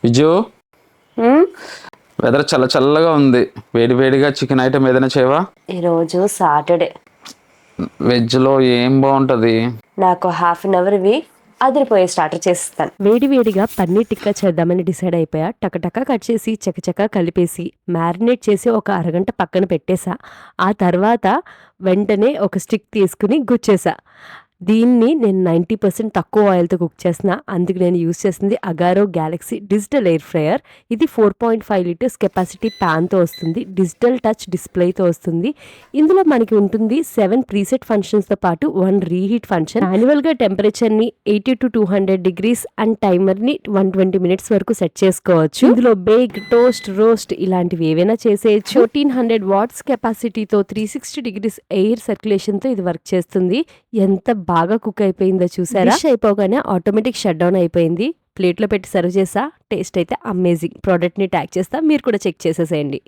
Viju, weather చల్ల చల్లగా ఉంది. వేడి వేడిగా చికెన్ ఐటమ్ ఏదైనా చేయవా? ఈరోజు సాటర్డే. వెజ్లో ఏం బాగుంటుంది? నాకు ½ అదిరిపోయే స్టార్టర్ చేస్తాను. వేడి వేడిగా పన్నీర్ టిక్కా చేద్దామని డిసైడ్ అయిపోయా. టకటకా కట్ చేసి చకచకా కలిపేసి మ్యారినేట్ చేసి ఒక అరగంట పక్కన పెట్టేసా. ఆ తర్వాత వెంటనే ఒక స్టిక్ తీసుకుని గుచ్చేసా. దీన్ని నేను 90% తక్కువ ఆయిల్తో కుక్ చేసిన. అందుకు నేను యూస్ చేసింది Agaro Galaxy digital air fryer. ఇది 4.5 లీటర్స్ కెపాసిటీ ప్యాన్తో వస్తుంది. డిజిటల్ టచ్ డిస్ప్లేతో వస్తుంది. ఇందులో మనకి ఉంటుంది 7 ప్రీసెట్ ఫంక్షన్స్తో పాటు 1 రీహీట్ ఫంక్షన్. మాన్యువల్గా టెంపరేచర్ని 80 to 200 degrees అండ్ టైమర్ని 120 minutes వరకు సెట్ చేసుకోవచ్చు. ఇందులో బేక్, టోస్ట్, రోస్ట్ ఇలాంటివి ఏవైనా చేసేయచ్చు. 1400 watts కెపాసిటీతో 360 degrees ఎయిర్ సర్క్యులేషన్తో ఇది వర్క్ చేస్తుంది. ఎంత బాగా కుక్ అయిపోయిందో చూసారా. డిష్ అయిపోగానే ఆటోమేటిక్ షట్ డౌన్ అయిపోయింది. ప్లేట్లో పెట్టి సర్వ్ చేసా. టేస్ట్ అయితే అమేజింగ్. ప్రోడక్ట్ని ట్యాగ్ చేస్తా, మీరు కూడా చెక్ చేసేసేయండి.